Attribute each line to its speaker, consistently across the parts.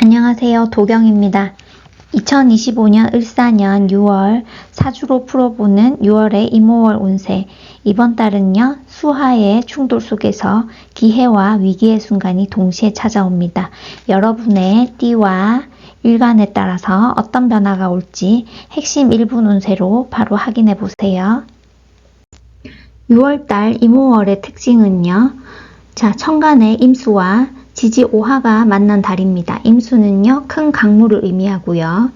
Speaker 1: 안녕하세요. 도경입니다. 2025년 을사년 6월 사주로 풀어보는 6월의 이모월 운세. 이번 달은요, 수하의 충돌 속에서 기회와 위기의 순간이 동시에 찾아옵니다. 여러분의 띠와 일간에 따라서 어떤 변화가 올지 핵심 1분 운세로 바로 확인해 보세요. 6월달 이모월의 특징은요, 천간의 임수와 지지 오화가 만난 달입니다. 임수는요, 큰 강물을 의미하고요.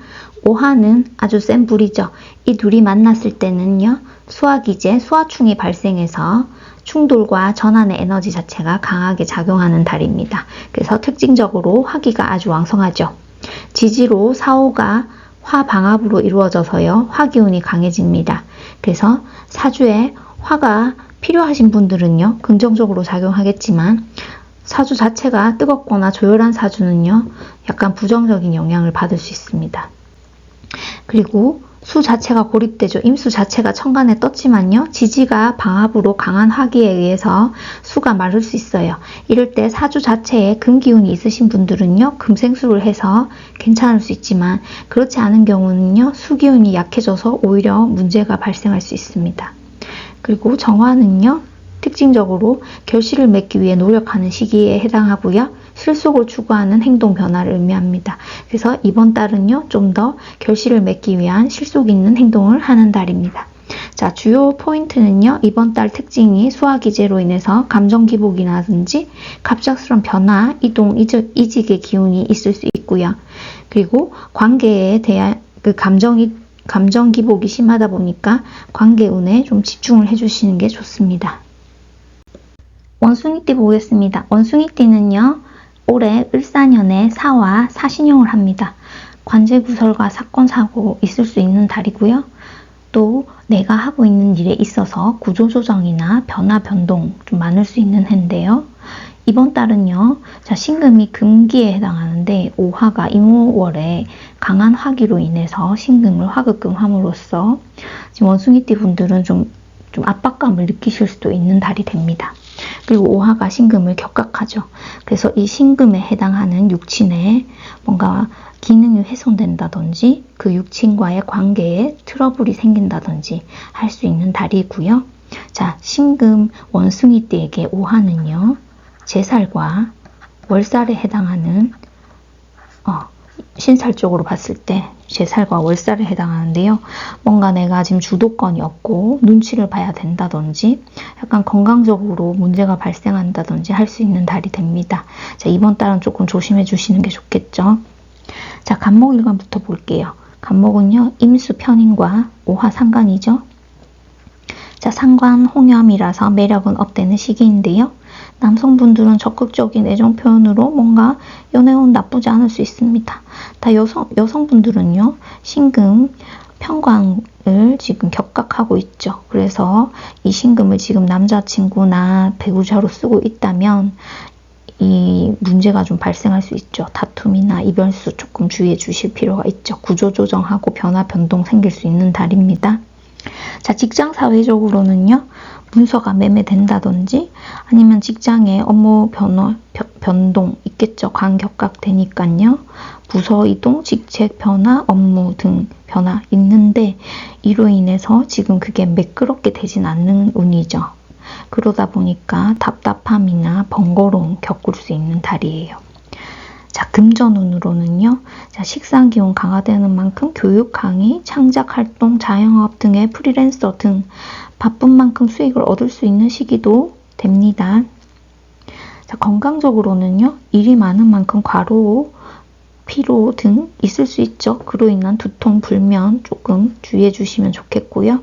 Speaker 1: 오화는 아주 센 불이죠. 이 둘이 만났을 때는요, 수화기제, 수화충이 발생해서 충돌과 전환의 에너지 자체가 강하게 작용하는 달입니다. 그래서 특징적으로 화기가 아주 왕성하죠. 지지로 사오가 화방합으로 이루어져서요, 화기운이 강해집니다. 그래서 사주에 화가 필요하신 분들은요, 긍정적으로 작용하겠지만 사주 자체가 뜨겁거나 조열한 사주는요, 약간 부정적인 영향을 받을 수 있습니다. 그리고 수 자체가 고립되죠. 임수 자체가 천간에 떴지만요, 지지가 방합으로 강한 화기에 의해서 수가 마를 수 있어요. 이럴 때 사주 자체에 금기운이 있으신 분들은요, 금생수를 해서 괜찮을 수 있지만 그렇지 않은 경우는요, 수기운이 약해져서 오히려 문제가 발생할 수 있습니다. 그리고 정화는요, 특징적으로 결실을 맺기 위해 노력하는 시기에 해당하고요. 실속을 추구하는 행동 변화를 의미합니다. 그래서 이번 달은요, 좀 더 결실을 맺기 위한 실속 있는 행동을 하는 달입니다. 자, 주요 포인트는요, 이번 달 특징이 수화기제로 인해서 감정 기복이라든지 갑작스러운 변화, 이동, 이직의 기운이 있을 수 있고요. 그리고 관계에 대한 감정 기복이 심하다 보니까 관계운에 좀 집중을 해주시는 게 좋습니다. 원숭이띠 보겠습니다. 원숭이띠는요, 올해 을사년에 사와 사신용을 합니다. 관제구설과 사건, 사고 있을 수 있는 달이고요. 또 내가 하고 있는 일에 있어서 구조조정이나 변화, 변동 좀 많을 수 있는 해인데요. 이번 달은요, 신금이 금기에 해당하는데 오화가 이모월에 강한 화기로 인해서 신금을 화급금함으로써 지금 원숭이띠 분들은 좀 압박감을 느끼실 수도 있는 달이 됩니다. 그리고 오화가 신금을 격각하죠. 그래서 이 신금에 해당하는 육친에 뭔가 기능이 훼손된다든지 그 육친과의 관계에 트러블이 생긴다든지 할 수 있는 달이고요. 자, 신금 원숭이띠에게 오화는요, 제살과 월살에 해당하는 신살 쪽으로 봤을 때 제살과 월살에 해당하는데요. 뭔가 내가 지금 주도권이 없고 눈치를 봐야 된다든지 약간 건강적으로 문제가 발생한다든지 할 수 있는 달이 됩니다. 자, 이번 달은 조금 조심해 주시는 게 좋겠죠. 자, 간목일간부터 볼게요. 간목은요, 임수 편인과 오화 상관이죠. 자, 상관 홍염이라서 매력은 업되는 시기인데요. 남성분들은 적극적인 애정 표현으로 뭔가 연애운 나쁘지 않을 수 있습니다. 다 여성분들은요, 신금 편관을 지금 격각하고 있죠. 그래서 이 신금을 지금 남자친구나 배우자로 쓰고 있다면 이 문제가 좀 발생할 수 있죠. 다툼이나 이별수 조금 주의해 주실 필요가 있죠. 구조조정하고 변화, 변동 생길 수 있는 달입니다. 자, 직장 사회적으로는요, 문서가 매매된다든지 아니면 직장에 업무 변동 있겠죠. 관격각 되니까요. 부서 이동, 직책 변화, 업무 등 변화 있는데 이로 인해서 지금 그게 매끄럽게 되진 않는 운이죠. 그러다 보니까 답답함이나 번거로움 겪을 수 있는 달이에요. 자, 금전운으로는요, 식상 기운 강화되는 만큼 교육 강의, 창작 활동, 자영업 등의 프리랜서 등 바쁜 만큼 수익을 얻을 수 있는 시기도 됩니다. 자, 건강적으로는요, 일이 많은 만큼 과로, 피로 등 있을 수 있죠. 그로 인한 두통, 불면 조금 주의해 주시면 좋겠고요.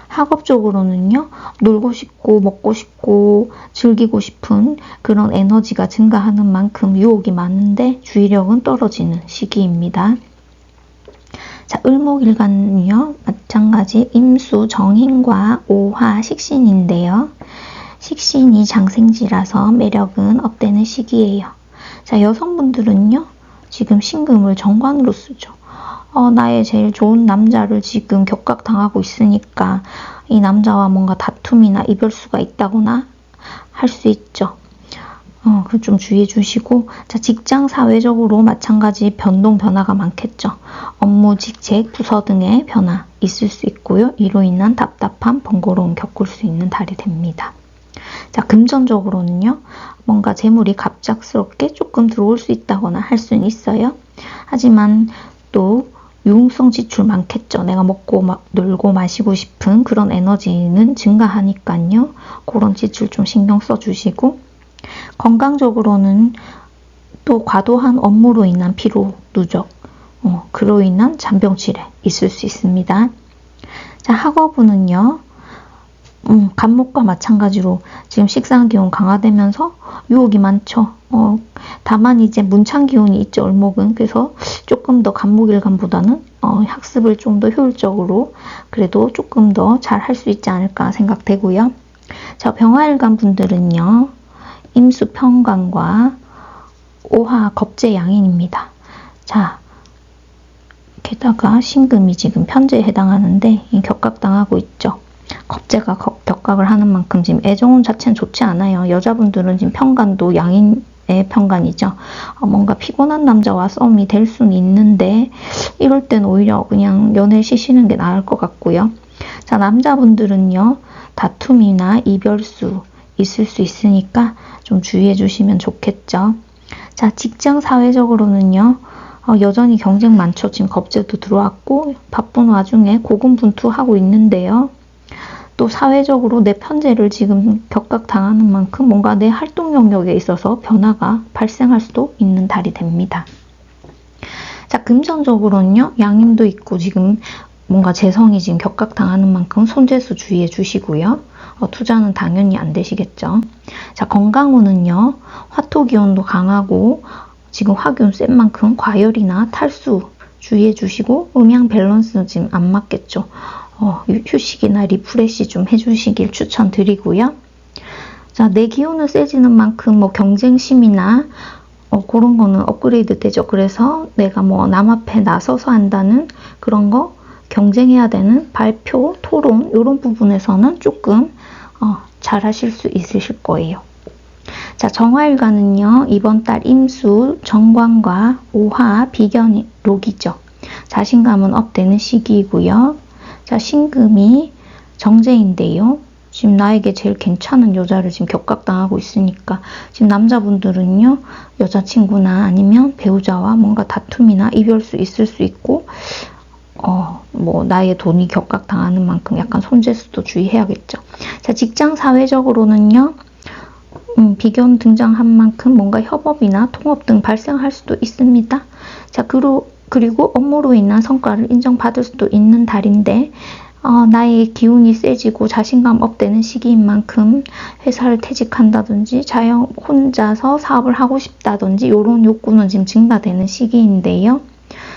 Speaker 1: 학업적으로는요, 놀고 싶고 먹고 싶고 즐기고 싶은 그런 에너지가 증가하는 만큼 유혹이 많은데 주의력은 떨어지는 시기입니다. 자, 을목일간은요, 마찬가지 임수 정인과 오화 식신인데요. 식신이 장생지라서 매력은 업되는 시기예요. 자, 여성분들은요, 지금 신금을 정관으로 쓰죠. 나의 제일 좋은 남자를 지금 격각당하고 있으니까 이 남자와 뭔가 다툼이나 이별수가 있다거나 할 수 있죠. 그 좀 주의해 주시고, 자, 직장 사회적으로 마찬가지 변화가 많겠죠. 업무, 직책, 부서 등의 변화 있을 수 있고요. 이로 인한 답답함, 번거로움 겪을 수 있는 달이 됩니다. 자, 금전적으로는요. 뭔가 재물이 갑작스럽게 조금 들어올 수 있다거나 할 수는 있어요. 하지만 또 유흥성 지출 많겠죠. 내가 먹고 놀고 마시고 싶은 그런 에너지는 증가하니까요. 그런 지출 좀 신경 써주시고, 건강적으로는 또 과도한 업무로 인한 피로, 누적, 그로 인한 잔병치레 있을 수 있습니다. 자, 학업운은요. 간목과 마찬가지로 지금 식상 기운 강화되면서 유혹이 많죠. 다만 이제 문창 기운이 있죠, 을목은. 그래서 조금 더 간목일간보다는 학습을 좀 더 효율적으로 그래도 조금 더 잘 할 수 있지 않을까 생각되고요. 자, 병화일간 분들은요. 임수 편관과 오화 겁재 양인입니다. 자, 게다가 신금이 지금 편제에 해당하는데 격각당하고 있죠. 겁재가 격각을 하는 만큼 지금 애정운 자체는 좋지 않아요. 여자분들은 지금 편관도 양인의 편관이죠. 뭔가 피곤한 남자와 싸움이 될 수는 있는데 이럴 땐 오히려 그냥 연애 쉬시는 게 나을 것 같고요. 자, 남자분들은요. 다툼이나 이별수 있을 수 있으니까 좀 주의해 주시면 좋겠죠. 자, 직장 사회적으로는요. 여전히 경쟁 많죠. 지금 겁재도 들어왔고 바쁜 와중에 고군분투하고 있는데요. 또 사회적으로 내 편제를 지금 격각당하는 만큼 뭔가 내 활동 영역에 있어서 변화가 발생할 수도 있는 달이 됩니다. 자, 금전적으로는요. 양인도 있고 지금 뭔가 재성이 지금 격각당하는 만큼 손재수 주의해 주시고요. 투자는 당연히 안 되시겠죠. 자, 건강운은요. 화토기운도 강하고 지금 화기운 센 만큼 과열이나 탈수 주의해 주시고 음양 밸런스는 지금 안 맞겠죠. 휴식이나 리프레시 좀 해주시길 추천드리고요. 자, 내 기운은 세지는 만큼 경쟁심이나 그런 거는 업그레이드 되죠. 그래서 내가 남 앞에 나서서 한다는 그런 거 경쟁해야 되는 발표, 토론 이런 부분에서는 조금 잘 하실 수 있으실 거예요. 자, 정화일간은요. 이번 달 임수, 정관과 오화, 비견이 록이죠. 자신감은 업되는 시기이고요. 자, 신금이 정제인데요. 지금 나에게 제일 괜찮은 여자를 지금 격각당하고 있으니까 지금 남자분들은요. 여자친구나 아니면 배우자와 뭔가 다툼이나 이별수 있을 수 있고 나의 돈이 격각당하는 만큼 약간 손재수도 주의해야겠죠. 자, 직장 사회적으로는요. 비견 등장한 만큼 뭔가 협업이나 통업 등 발생할 수도 있습니다. 자, 그리고 업무로 인한 성과를 인정받을 수도 있는 달인데 나의 기운이 세지고 자신감 업되는 시기인 만큼 회사를 퇴직한다든지 자영 혼자서 사업을 하고 싶다든지 이런 욕구는 지금 증가되는 시기인데요.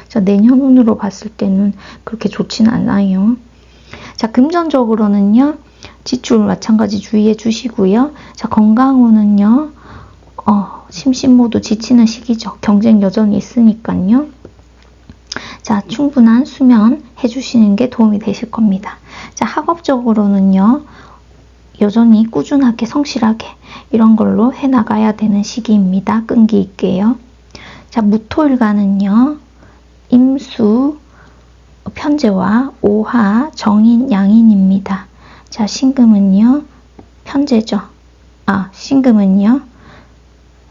Speaker 1: 자, 내년운으로 봤을 때는 그렇게 좋지는 않아요. 자, 금전적으로는요. 지출 마찬가지 주의해 주시고요. 자, 건강운은요. 심신모두 지치는 시기죠. 경쟁 여전히 있으니까요. 자, 충분한 수면 해주시는 게 도움이 되실 겁니다. 자, 학업적으로는요. 여전히 꾸준하게 성실하게 이런 걸로 해나가야 되는 시기입니다. 끈기 있게요. 자, 무토일간은요. 임수, 편제와 오화, 정인, 양인입니다. 자, 신금은요. 편제죠. 신금은요.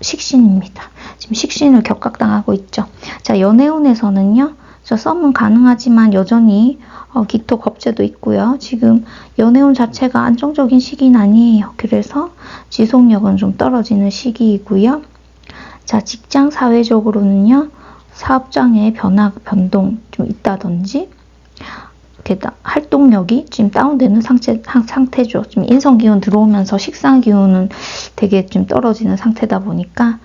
Speaker 1: 식신입니다. 지금 식신을 격각당하고 있죠. 자, 연애운에서는요. 썸은 가능하지만 여전히 기토 겁재도 있고요. 지금 연애운 자체가 안정적인 시기는 아니에요. 그래서 지속력은 좀 떨어지는 시기이고요. 자, 직장 사회적으로는요. 사업장의 변동 좀 있다든지 게다가 활동력이 지금 다운되는 상태죠. 지금 인성기운 들어오면서 식상기운은 되게 좀 떨어지는 상태다 보니까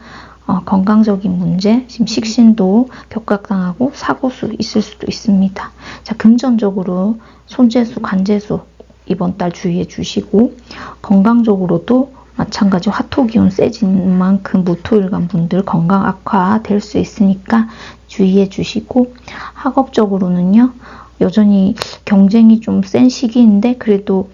Speaker 1: 건강적인 문제, 지금 식신도 격각당하고 사고수 있을 수도 있습니다. 자, 금전적으로 손재수, 관재수 이번 달 주의해 주시고 건강적으로도 마찬가지 화토기운 세진 만큼 무토일간 분들 건강 악화될 수 있으니까 주의해 주시고 학업적으로는요. 여전히 경쟁이 좀 센 시기인데 그래도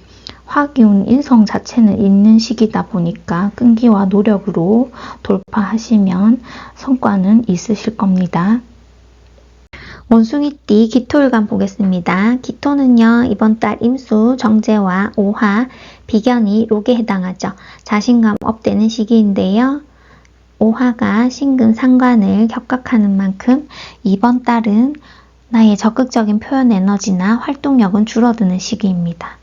Speaker 1: 화기운 인성 자체는 있는 시기다 보니까 끈기와 노력으로 돌파하시면 성과는 있으실 겁니다. 원숭이띠 기토일간 보겠습니다. 기토는요, 이번 달 임수, 정제와 오화, 비견이 록에 해당하죠. 자신감 업되는 시기인데요. 오화가 신금 상관을 격각하는 만큼 이번 달은 나의 적극적인 표현 에너지나 활동력은 줄어드는 시기입니다.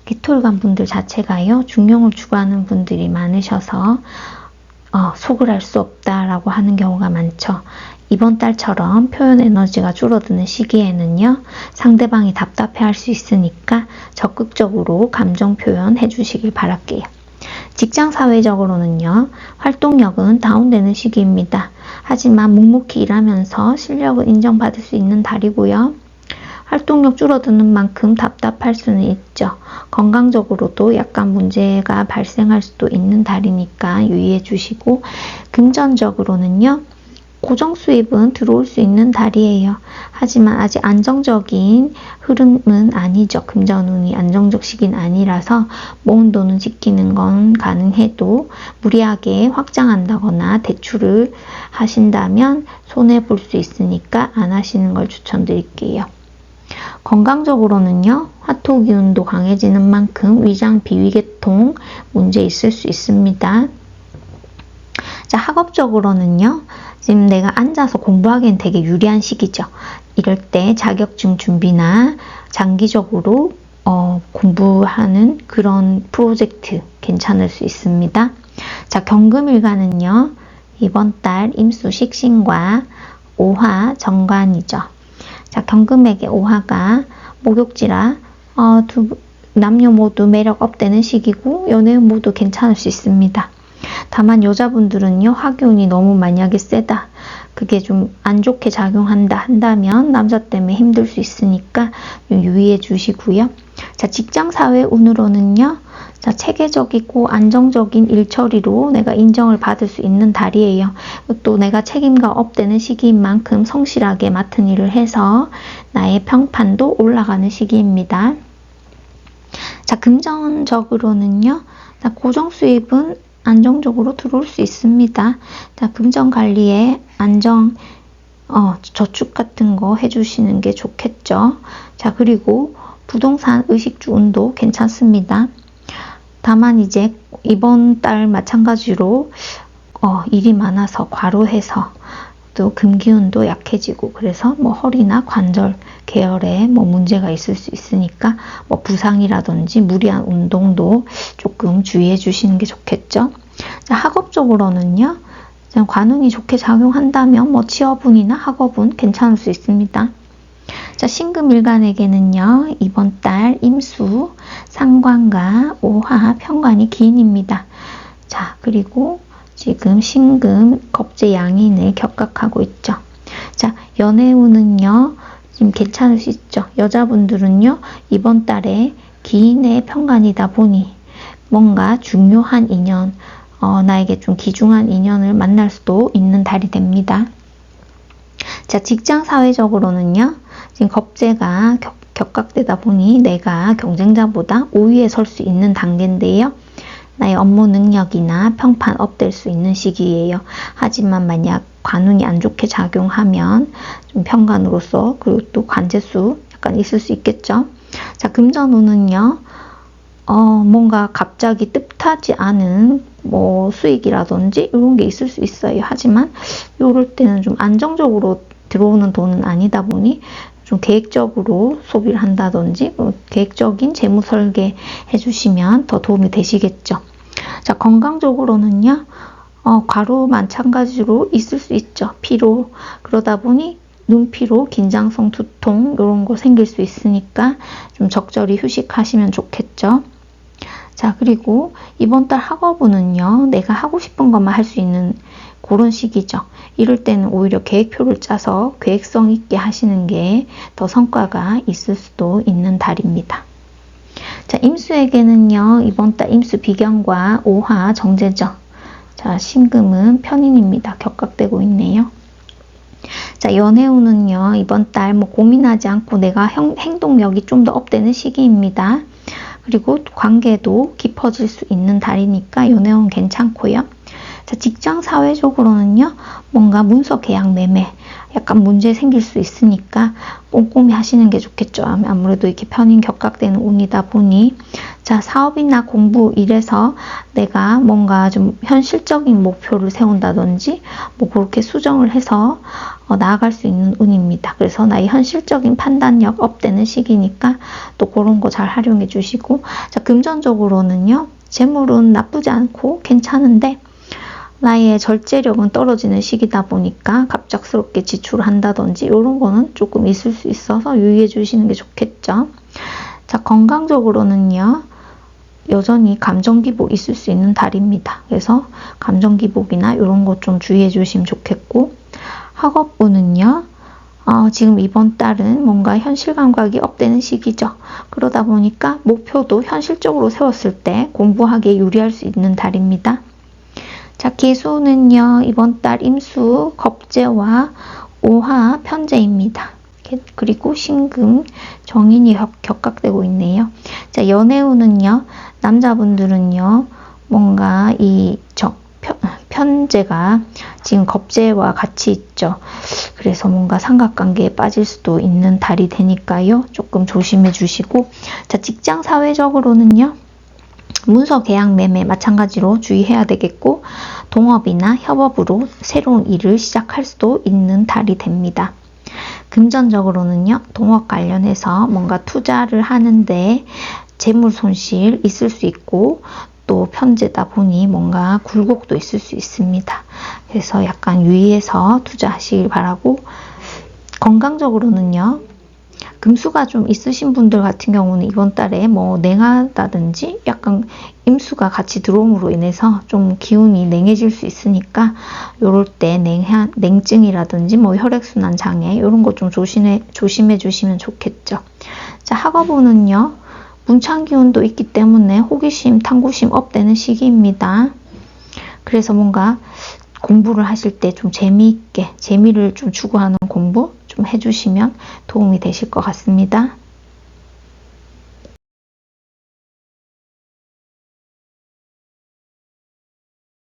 Speaker 1: 기토일간 분들 자체가요, 중용을 추구하는 분들이 많으셔서 속을 알 수 없다라고 하는 경우가 많죠. 이번 달처럼 표현 에너지가 줄어드는 시기에는요, 상대방이 답답해할 수 있으니까 적극적으로 감정 표현해 주시길 바랄게요. 직장 사회적으로는요, 활동력은 다운되는 시기입니다. 하지만 묵묵히 일하면서 실력을 인정받을 수 있는 달이고요. 활동력 줄어드는 만큼 답답할 수는 있죠. 건강적으로도 약간 문제가 발생할 수도 있는 달이니까 유의해 주시고, 금전적으로는요, 고정 수입은 들어올 수 있는 달이에요. 하지만 아직 안정적인 흐름은 아니죠. 금전운이 안정적 시기는 아니라서 모은 돈은 지키는 건 가능해도 무리하게 확장한다거나 대출을 하신다면 손해볼 수 있으니까 안 하시는 걸 추천드릴게요. 건강적으로는요, 화토기운도 강해지는 만큼 위장 비위계통 문제 있을 수 있습니다. 자, 학업적으로는요, 지금 내가 앉아서 공부하기엔 되게 유리한 시기죠. 이럴 때 자격증 준비나 장기적으로 공부하는 그런 프로젝트 괜찮을 수 있습니다. 자, 경금일간은요, 이번 달 임수 식신과 오화 정관이죠. 자, 경금에게 오화가 목욕지라 남녀 모두 매력 업되는 시기고 연애운 모두 괜찮을 수 있습니다. 다만 여자분들은요, 화기운이 너무 만약에 세다, 그게 좀 안 좋게 작용한다면 남자 때문에 힘들 수 있으니까 유의해 주시고요. 자, 직장 사회 운으로는요, 자, 체계적이고 안정적인 일처리로 내가 인정을 받을 수 있는 달이에요. 또 내가 책임감 업되는 시기인 만큼 성실하게 맡은 일을 해서 나의 평판도 올라가는 시기입니다. 자, 금전적으로는요, 자, 고정 수입은 안정적으로 들어올 수 있습니다. 자, 금전 관리에 저축 같은 거 해주시는 게 좋겠죠. 자, 그리고 부동산 의식주 운도 괜찮습니다. 다만 이제 이번 달 마찬가지로 일이 많아서 과로해서 또 금기운도 약해지고, 그래서 뭐 허리나 관절 계열에 뭐 문제가 있을 수 있으니까 뭐 부상이라든지 무리한 운동도 조금 주의해 주시는 게 좋겠죠. 자, 학업적으로는요, 관운이 좋게 작용한다면 뭐 취업운이나 학업운 괜찮을 수 있습니다. 자, 신금일간에게는요, 이번 달 임수, 상관과 오화, 편관이 기인입니다. 자, 그리고 지금 신금, 겁재 양인을 격각하고 있죠. 자, 연애운은요, 지금 괜찮을 수 있죠. 여자분들은요, 이번 달에 기인의 편관이다 보니 뭔가 중요한 인연, 나에게 좀 귀중한 인연을 만날 수도 있는 달이 됩니다. 자, 직장 사회적으로는요, 지금 겁재가 격각되다 보니 내가 경쟁자보다 우위에 설 수 있는 단계인데요. 나의 업무 능력이나 평판 업될 수 있는 시기예요. 하지만 만약 관운이 안 좋게 작용하면 좀 편관으로서, 그리고 또 관재수 약간 있을 수 있겠죠. 자, 금전운은요, 뭔가 갑자기 뜻하지 않은 뭐 수익이라든지 이런 게 있을 수 있어요. 하지만 이럴 때는 좀 안정적으로 들어오는 돈은 아니다 보니 좀 계획적으로 소비를 한다든지 계획적인 재무 설계 해주시면 더 도움이 되시겠죠. 자, 건강적으로는요, 과로 마찬가지로 있을 수 있죠. 피로, 그러다 보니 눈피로, 긴장성 두통 이런 거 생길 수 있으니까 좀 적절히 휴식하시면 좋겠죠. 자, 그리고 이번 달 학업운은요, 내가 하고 싶은 것만 할 수 있는 그런 시기죠. 이럴 때는 오히려 계획표를 짜서 계획성 있게 하시는 게 더 성과가 있을 수도 있는 달입니다. 자, 임수에게는요, 이번 달 임수 비견과 오화 정제죠. 자, 신금은 편인입니다. 격각되고 있네요. 자, 연애운은요, 이번 달 뭐 고민하지 않고 내가 행동력이 좀 더 업되는 시기입니다. 그리고 관계도 깊어질 수 있는 달이니까 이 내용은 괜찮고요. 자, 직장 사회적으로는요, 뭔가 문서 계약 매매, 약간 문제 생길 수 있으니까 꼼꼼히 하시는 게 좋겠죠. 아무래도 이렇게 편인 격각되는 운이다 보니. 자, 사업이나 공부, 일에서 내가 뭔가 좀 현실적인 목표를 세운다든지, 뭐 그렇게 수정을 해서 나아갈 수 있는 운입니다. 그래서 나의 현실적인 판단력 업되는 시기니까 또 그런 거 잘 활용해 주시고, 자, 금전적으로는요, 재물은 나쁘지 않고 괜찮은데, 나의 절제력은 떨어지는 시기다 보니까 갑작스럽게 지출을 한다든지 이런 거는 조금 있을 수 있어서 유의해 주시는 게 좋겠죠. 자, 건강적으로는요, 여전히 감정기복 있을 수 있는 달입니다. 그래서 감정기복이나 이런 거 좀 주의해 주시면 좋겠고, 학업운은요, 지금 이번 달은 뭔가 현실 감각이 업되는 시기죠. 그러다 보니까 목표도 현실적으로 세웠을 때 공부하기에 유리할 수 있는 달입니다. 자, 기수는요, 이번 달 임수, 겁재와 오화, 편재입니다. 그리고 신금, 정인이 격각되고 있네요. 자, 연애운은요, 남자분들은요, 뭔가 편재가 지금 겁재와 같이 있죠. 그래서 뭔가 삼각관계에 빠질 수도 있는 달이 되니까요, 조금 조심해 주시고, 자, 직장 사회적으로는요, 문서 계약 매매 마찬가지로 주의해야 되겠고, 동업이나 협업으로 새로운 일을 시작할 수도 있는 달이 됩니다. 금전적으로는요, 동업 관련해서 뭔가 투자를 하는데 재물 손실 있을 수 있고, 또 편제다 보니 뭔가 굴곡도 있을 수 있습니다. 그래서 약간 유의해서 투자하시길 바라고, 건강적으로는요, 금수가 좀 있으신 분들 같은 경우는 이번 달에 뭐 냉하다든지 약간 임수가 같이 들어옴으로 인해서 좀 기운이 냉해질 수 있으니까 요럴 때 냉증이라든지 뭐 혈액순환 장애 이런 거 좀 조심해 주시면 좋겠죠. 자, 학업운은요, 문창 기운도 있기 때문에 호기심, 탐구심 업되는 시기입니다. 그래서 뭔가 공부를 하실 때 좀 재미있게, 재미를 좀 추구하는 공부 좀 해주시면 도움이 되실 것 같습니다.